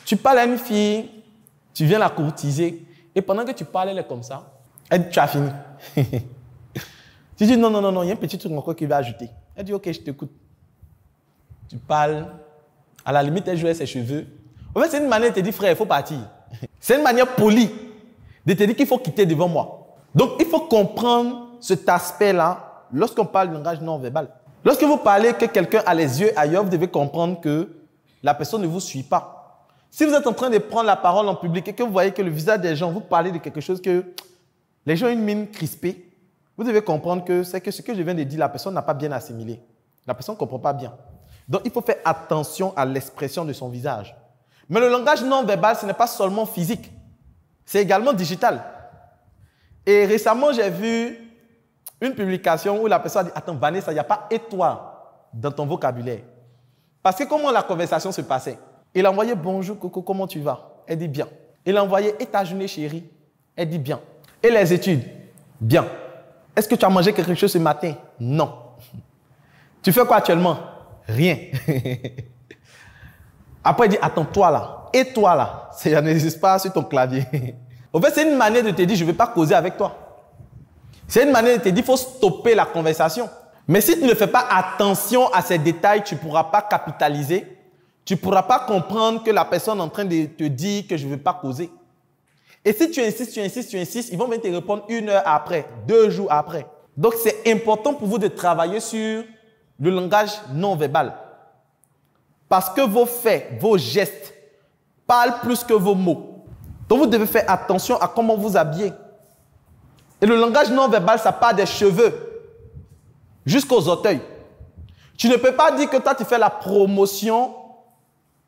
Tu parles à une fille, tu viens la courtiser, et pendant que tu parles, elle est comme ça. Elle dit, tu as fini. Tu dis, non, non, non, non, il y a un petit truc encore qu'il va ajouter. Elle dit, ok, je t'écoute. Tu parles, à la limite, elle joue avec ses cheveux. En fait, c'est une manière de te dire, frère, il faut partir. C'est une manière polie de te dire qu'il faut quitter devant moi. Donc, il faut comprendre cet aspect-là lorsqu'on parle de langage non verbal. Lorsque vous parlez que quelqu'un a les yeux ailleurs, vous devez comprendre que la personne ne vous suit pas. Si vous êtes en train de prendre la parole en public et que vous voyez que le visage des gens, vous parlez de quelque chose que les gens ont une mine crispée, vous devez comprendre que c'est que ce que je viens de dire, la personne n'a pas bien assimilé. La personne ne comprend pas bien. Donc, il faut faire attention à l'expression de son visage. Mais le langage non verbal, ce n'est pas seulement physique. C'est également digital. Et récemment, j'ai vu une publication où la personne a dit « Attends, Vanessa, il n'y a pas « et toi » dans ton vocabulaire. » Parce que comment la conversation se passait? Il a envoyé « Bonjour, Coco, comment tu vas ?» Elle dit « Bien. » Il a envoyé « Et ta journée, chérie ?» Elle dit « Bien. » Et les études? « Bien. » Est-ce que tu as mangé quelque chose ce matin? Non. Tu fais quoi actuellement? Rien. Après, il dit, attends, toi là, et toi là, ça n'existe pas sur ton clavier. En fait, c'est une manière de te dire, je ne vais pas causer avec toi. C'est une manière de te dire, il faut stopper la conversation. Mais si tu ne fais pas attention à ces détails, tu ne pourras pas capitaliser. Tu ne pourras pas comprendre que la personne est en train de te dire que je ne veux pas causer. Et si tu insistes, ils vont venir te répondre 1 heure après, 2 jours après. Donc, c'est important pour vous de travailler sur le langage non verbal. Parce que vos faits, vos gestes parlent plus que vos mots. Donc, vous devez faire attention à comment vous habillez. Et le langage non verbal, ça part des cheveux jusqu'aux orteils. Tu ne peux pas dire que toi, tu fais la promotion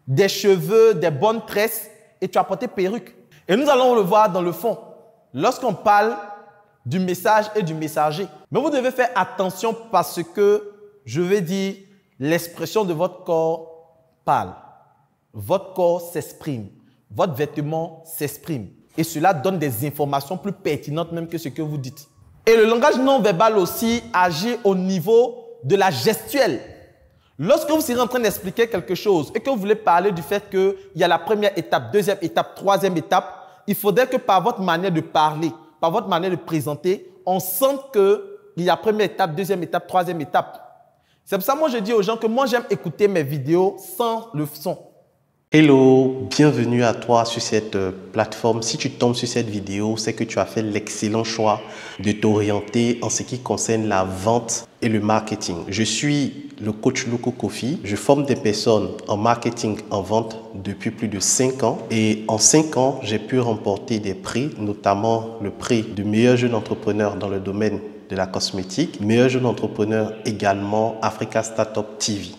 des cheveux, des bonnes tresses et tu as porté perruque. Et nous allons le voir dans le fond, lorsqu'on parle du message et du messager. Mais vous devez faire attention parce que, je vais dire, l'expression de votre corps parle. Votre corps s'exprime. Votre vêtement s'exprime. Et cela donne des informations plus pertinentes même que ce que vous dites. Et le langage non verbal aussi agit au niveau de la gestuelle. Lorsque vous serez en train d'expliquer quelque chose et que vous voulez parler du fait qu'il y a la première étape, deuxième étape, troisième étape, il faudrait que par votre manière de parler, par votre manière de présenter, on sente qu'il y a première étape, deuxième étape, troisième étape. C'est pour ça que moi je dis aux gens que moi j'aime écouter mes vidéos sans le son. Hello, bienvenue à toi sur cette plateforme. Si tu tombes sur cette vidéo, c'est que tu as fait l'excellent choix de t'orienter en ce qui concerne la vente et le marketing. Je suis le coach Loco Kofi. Je forme des personnes en marketing, en vente depuis plus de 5 ans. Et en 5 ans, j'ai pu remporter des prix, notamment le prix du meilleur jeune entrepreneur dans le domaine de la cosmétique, meilleur jeune entrepreneur également Africa Startup TV.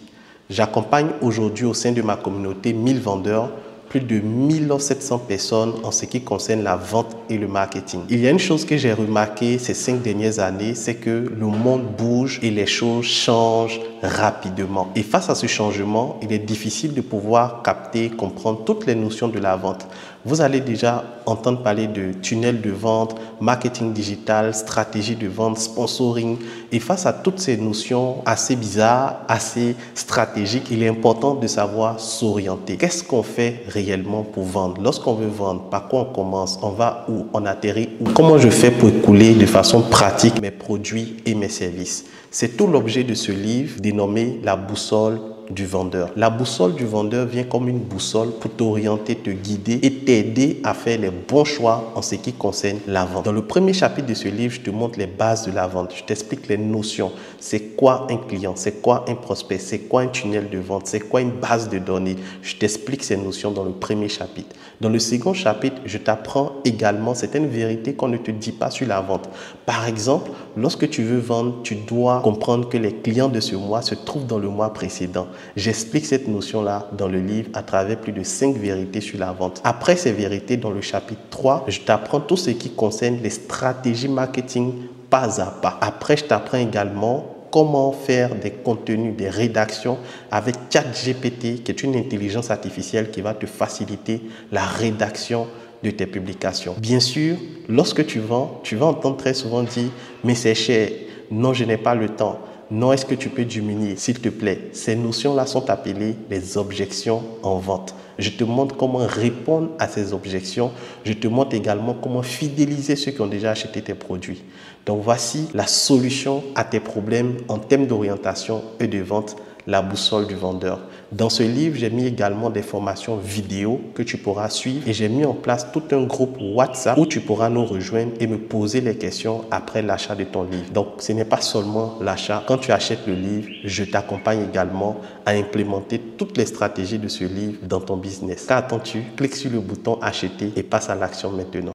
J'accompagne aujourd'hui au sein de ma communauté 1000 vendeurs, plus de 1700 personnes en ce qui concerne la vente et le marketing. Il y a une chose que j'ai remarqué ces 5 dernières années, c'est que le monde bouge et les choses changent rapidement. Et face à ce changement, il est difficile de pouvoir capter, comprendre toutes les notions de la vente. Vous allez déjà entendre parler de tunnel de vente, marketing digital, stratégie de vente, sponsoring. Et face à toutes ces notions assez bizarres, assez stratégiques, il est important de savoir s'orienter. Qu'est-ce qu'on fait réellement pour vendre? Lorsqu'on veut vendre, par quoi on commence? On va où? On atterrit où? Comment je fais pour écouler de façon pratique mes produits et mes services? C'est tout l'objet de ce livre dénommé La boussole du vendeur. La boussole du vendeur vient comme une boussole pour t'orienter, te guider et t'aider à faire les bons choix en ce qui concerne la vente. Dans le premier chapitre de ce livre, je te montre les bases de la vente. Je t'explique les notions. C'est quoi un client? C'est quoi un prospect? C'est quoi un tunnel de vente? C'est quoi une base de données? Je t'explique ces notions dans le premier chapitre. Dans le second chapitre, je t'apprends également certaines vérités qu'on ne te dit pas sur la vente. Par exemple, lorsque tu veux vendre, tu dois comprendre que les clients de ce mois se trouvent dans le mois précédent. J'explique cette notion-là dans le livre à travers plus de 5 vérités sur la vente. Après ces vérités, dans le chapitre 3, je t'apprends tout ce qui concerne les stratégies marketing pas à pas. Après, je t'apprends également comment faire des contenus, des rédactions avec ChatGPT, qui est une intelligence artificielle qui va te faciliter la rédaction de tes publications. Bien sûr, lorsque tu vends, tu vas entendre très souvent dire « mais c'est cher, non, je n'ai pas le temps ». Non, est-ce que tu peux diminuer, s'il te plaît? Ces notions-là sont appelées les objections en vente. Je te montre comment répondre à ces objections. Je te montre également comment fidéliser ceux qui ont déjà acheté tes produits. Donc, voici la solution à tes problèmes en termes d'orientation et de vente, la boussole du vendeur. Dans ce livre, j'ai mis également des formations vidéo que tu pourras suivre et j'ai mis en place tout un groupe WhatsApp où tu pourras nous rejoindre et me poser les questions après l'achat de ton livre. Donc, ce n'est pas seulement l'achat. Quand tu achètes le livre, je t'accompagne également à implémenter toutes les stratégies de ce livre dans ton business. Qu'attends-tu? Clique sur le bouton acheter et passe à l'action maintenant.